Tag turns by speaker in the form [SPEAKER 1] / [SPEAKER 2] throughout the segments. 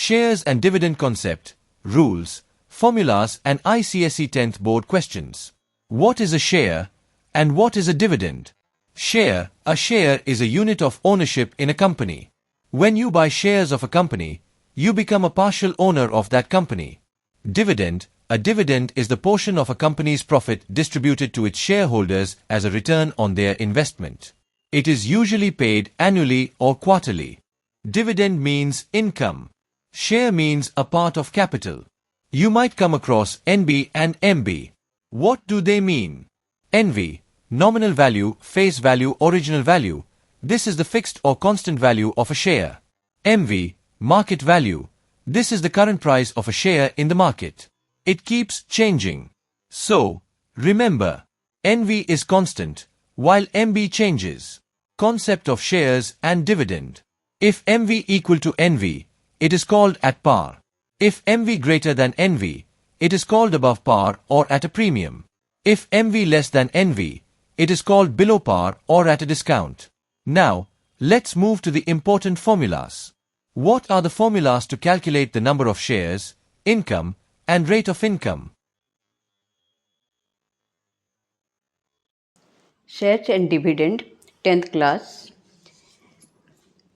[SPEAKER 1] Shares and dividend concept, rules, formulas and ICSE 10th board questions. What is a share and what is a dividend? Share. A share is a unit of ownership in a company. When you buy shares of a company, you become a partial owner of that company. Dividend. A dividend is the portion of a company's profit distributed to its shareholders as a return on their investment. It is usually paid annually or quarterly. Dividend means income. Share means a part of capital. You might come across NB and MB. What do they mean? NV, nominal value, face value, original value. This is the fixed or constant value of a share. MV, market value. This is the current price of a share in the market. It keeps changing. So, remember, NV is constant, while MB changes. Concept of shares and dividend. If MV equal to NV, it is called at par. If MV greater than NV, it is called above par or at a premium. If MV less than NV, it is called below par or at a discount. Now, let's move to the important formulas. What are the formulas to calculate the number of shares, income, and rate of income?
[SPEAKER 2] Shares and dividend, 10th class.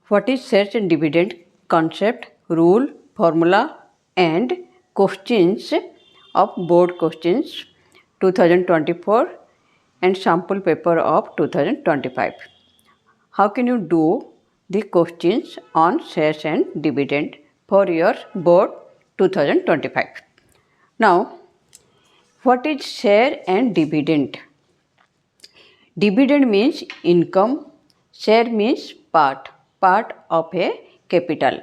[SPEAKER 2] What is shares and dividend? Concept, rule, formula and questions of board questions 2024 and sample paper of 2025. How can you do the questions on shares and dividend for your board 2025? Now, what is share and dividend? Dividend means income, share means part of a capital.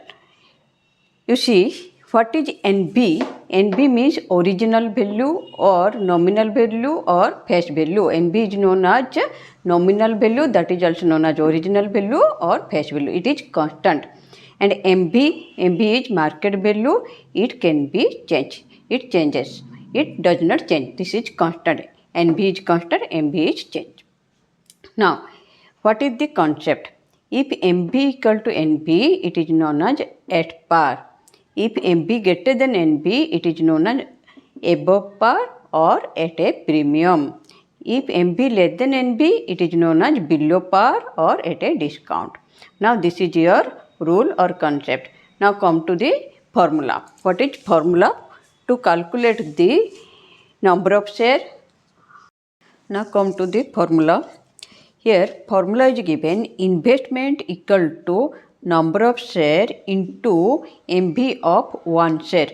[SPEAKER 2] You see, what is NB? NB means original value or nominal value or face value. NB is known as nominal value, that is also known as original value or face value. It is constant. And MB is market value. It can be changed. It changes. It does not change. This is constant. NB is constant, MB is changed. Now, what is the concept? If MB equal to NB, it is known as at par. If MB greater than NB, it is known as above par or at a premium. If MB less than NB, it is known as below par or at a discount. Now, this is your rule or concept. Now, come to the formula. What is formula? To calculate the number of shares. Now, come to the formula. Here, formula is given investment equal to number of share into MV of one share.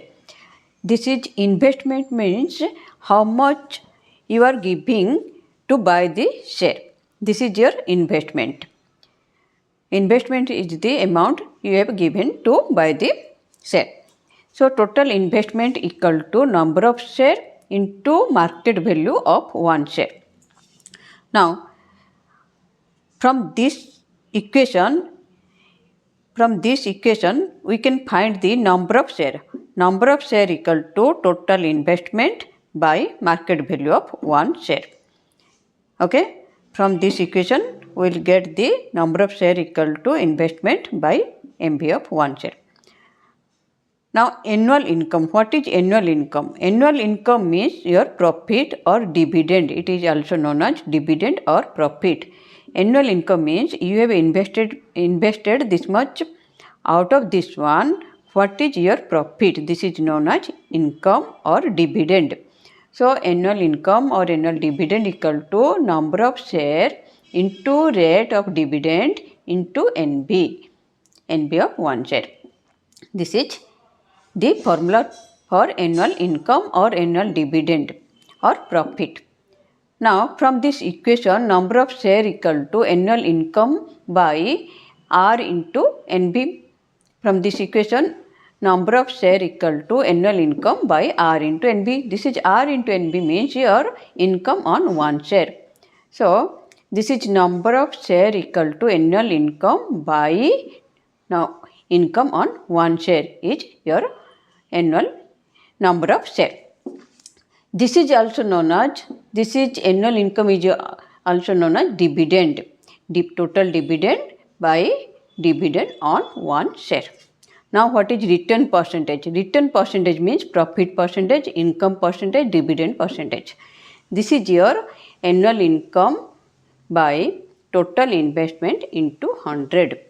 [SPEAKER 2] This is investment means how much you are giving to buy the share. This is your investment. Investment is the amount you have given to buy the share. So, total investment equal to number of share into market value of one share. Now, from this equation, we can find the number of share. Number of share equal to total investment by market value of one share. Okay. From this equation, we will get the number of share equal to investment by MV of one share. Now, annual income. What is annual income? Annual income means your profit or dividend. It is also known as dividend or profit. Annual income means you have invested this much. Out of this one, what is your profit? This is known as income or dividend. So, annual income or annual dividend equal to number of share into rate of dividend into NB of one share. This is the formula for annual income or annual dividend or profit. Now, from this equation, number of share equal to annual income by R into NB. From this equation, number of share equal to annual income by R into NB. This is R into NB means your income on one share. So, this is number of share equal to annual income by now income on one share is your annual number of share. This is also known as, annual income is also known as dividend. Total dividend by dividend on one share. Now what is return percentage? Return percentage means profit percentage, income percentage, dividend percentage. This is your annual income by total investment into 100.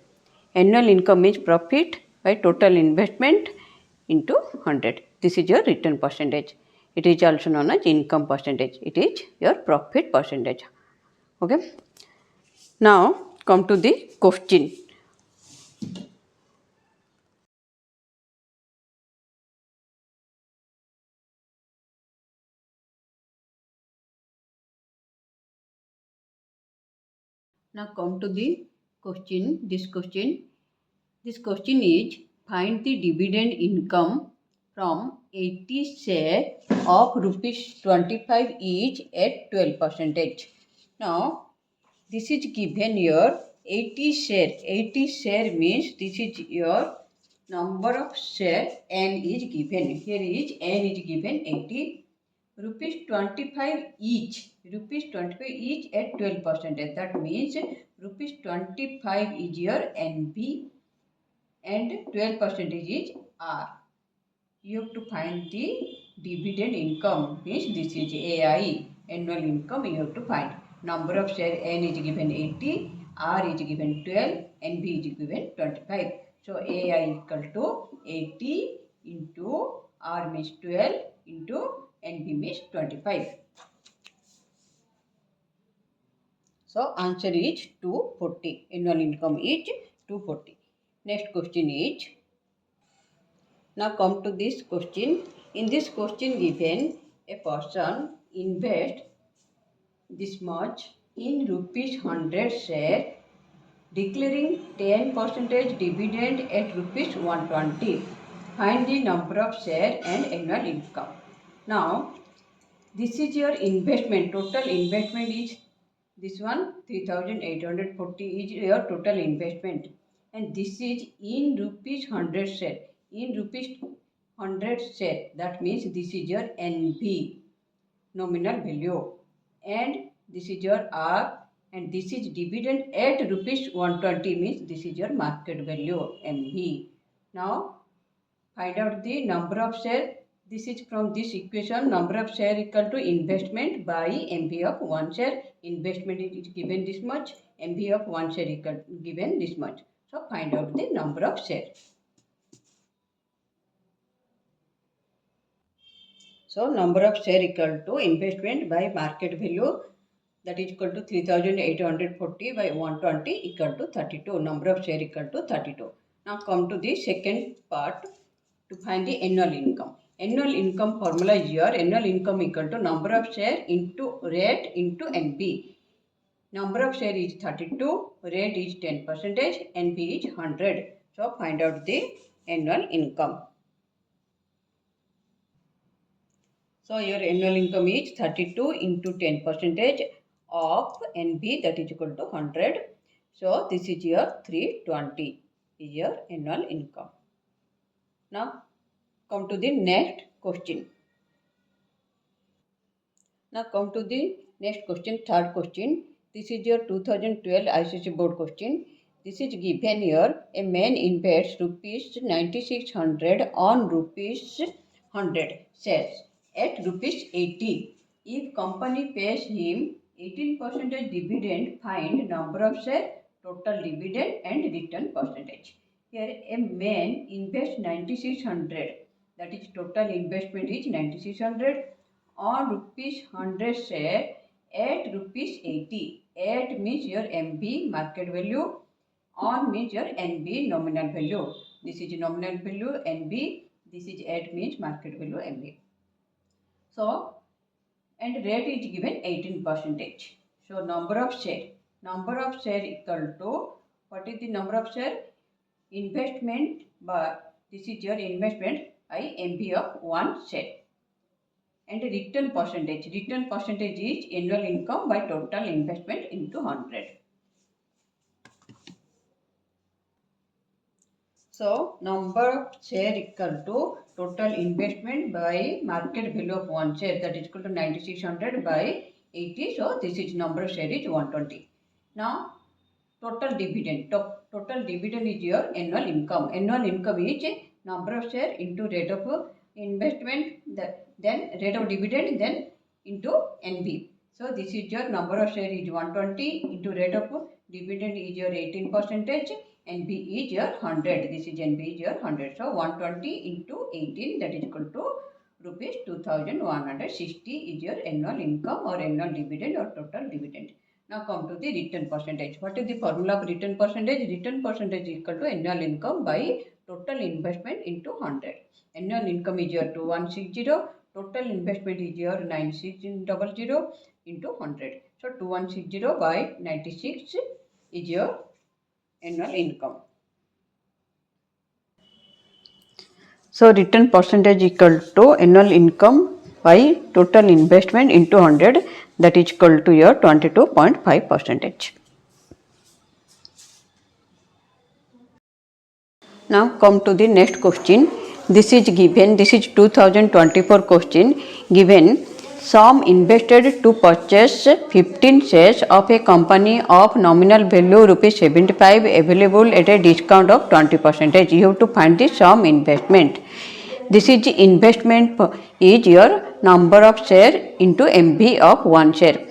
[SPEAKER 2] Annual income is profit by total investment into 100. This is your return percentage. It is also known as income percentage. It is your profit percentage. Okay. Now come to the question. Now come to the question. This question is, find the dividend income from 80 share of rupees 25 each at 12%. Now this is given your 80 share. 80 share means this is your number of share n is given. Here is n is given 80. Rupees 25 each. Rupees 25 each at 12%. That means rupees 25 is your NB and 12% is R. You have to find the dividend income, means this is AI, annual income you have to find. Number of share N is given 80, R is given 12, NB is given 25. So AI equal to 80 into R means 12 into NB means 25. So answer is 240. Annual income is 240. Next question is, now come to this question. In this question given, a person invest this much in rupees 100 share, declaring 10% dividend at rupees 120. Find the number of share and annual income. Now this is your investment. Total investment is this one 3840 is your total investment, and this is in rupees 100 share. In rupees 100 share, that means this is your NV, nominal value, and this is your R, and this is dividend at rupees 120 means this is your market value MV. Now find out the number of share. This is from this equation, number of share equal to investment by MV of 1 share. Investment is given this much, MV of 1 share equal given this much. So find out the number of share. So number of share equal to investment by market value, that is equal to 3840 by 120 equal to 32. Number of share equal to 32. Now come to the second part to find the annual income. Annual income formula is your annual income equal to number of share into rate into NB. Number of share is 32, rate is 10%, NB is 100. So find out the annual income. So your annual income is 32 into 10% of NB, that is equal to 100. So this is your 320 is your annual income. Now come to the next question. Now come to the next question, third question. This is your 2012 ICSE board question. This is given here, a man invests rupees 9600 on rupees 100 shares at rupees 80. If company pays him 18% dividend, find number of share, total dividend and return percentage. Here a man invests 9600, that is total investment is 9600 on rupees 100 share at rupees 80. At means your MB market value, on means your NB nominal value. This is nominal value NB, this is at means market value MB. So and rate is given 18%. So number of share equal to, what is the number of share? Investment, but this is your investment by MB of 1 share. And return percentage is annual income by total investment into 100. So number of share equal to total investment by market value of 1 share, that is equal to 9600 by 80. So this is number of share is 120. Now total dividend. Total dividend is your annual income. Annual income is number of share into rate of investment, then rate of dividend, then into NB. So this is your number of share is 120 into rate of dividend is your 18%, NB is your 100. This is NB is your 100. So 120 into 18, that is equal to rupees 2160 is your annual income or annual dividend or total dividend. Now come to the return percentage. What is the formula of return percentage? Return percentage is equal to annual income by total investment into 100. Annual income is your 2160. Total investment is your 9600 into 100. So 2160 by 96 is your annual income. So return percentage equal to annual income by total investment into 100, that is equal to your 22.5%. Now come to the next question. This is given, this is 2024 question, given sum invested to purchase 15 shares of a company of nominal value rupees 75 available at a discount of 20%. You have to find the sum investment. This is the investment is your number of share into MV of 1 share.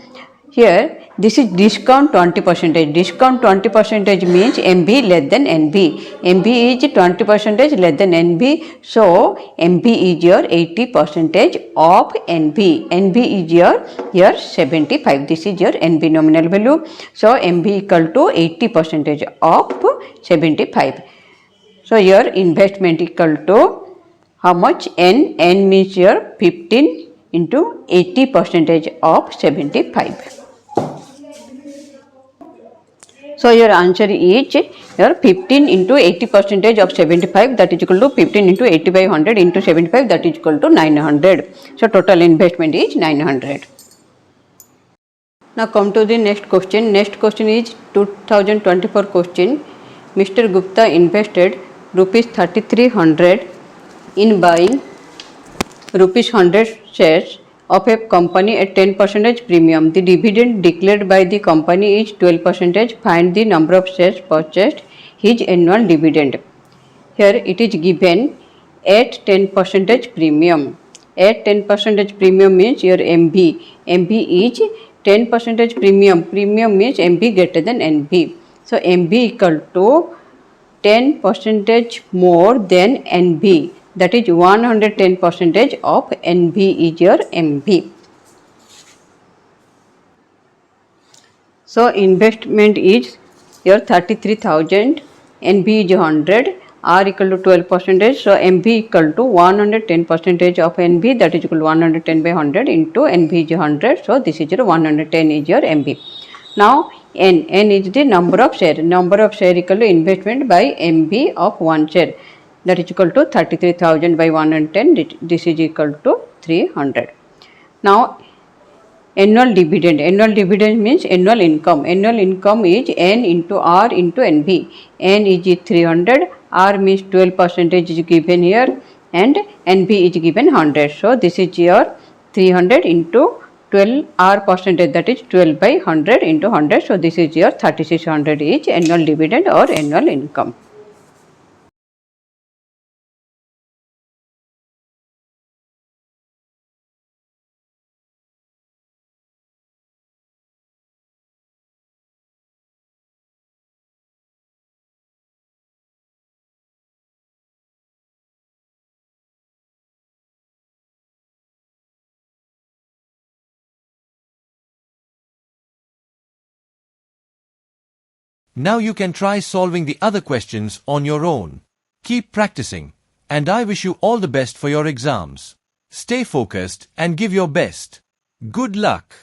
[SPEAKER 2] Here this is discount 20%. Discount 20% means MV less than NB. MB is 20% less than NB. So MB is your 80% of NB. NB is your 75. This is your NB nominal value. So MB equal to 80% of 75. So your investment equal to how much? N means your 15 into 80% of 75. So your answer is your 15 into 80% of 75, that is equal to 15 into 80 by 100 into 75, that is equal to 900. So total investment is 900. Now come to the next question. Next question is 2024 question. Mr. Gupta invested rupees 3300 in buying rupees 100 shares of a company at 10% premium. The dividend declared by the company is 12%. Find the number of shares purchased, his annual dividend. Here it is given at 10% premium. At 10% premium means your MB. MB is 10% premium. Premium means MB greater than NB. So MB equal to 10% more than NB. That is 110% of NB is your MB. So investment is your 33,000, NB is 100, R equal to 12%. So MB equal to 110% of NB, that is equal to 110 by 100 into NB is 100. So this is your 110 is your MB. Now N is the number of share. Number of share equal to investment by MB of 1 share. That is equal to 33,000 by 110. This is equal to 300. Now annual dividend. Annual dividend means annual income. Annual income is N into R into NB. N is 300. R means 12% is given here, and NB is given 100. So this is your 300 into 12 R percentage, that is 12 by 100 into 100. So this is your 3600 is annual dividend or annual income.
[SPEAKER 1] Now you can try solving the other questions on your own. Keep practicing, and I wish you all the best for your exams. Stay focused and give your best. Good luck.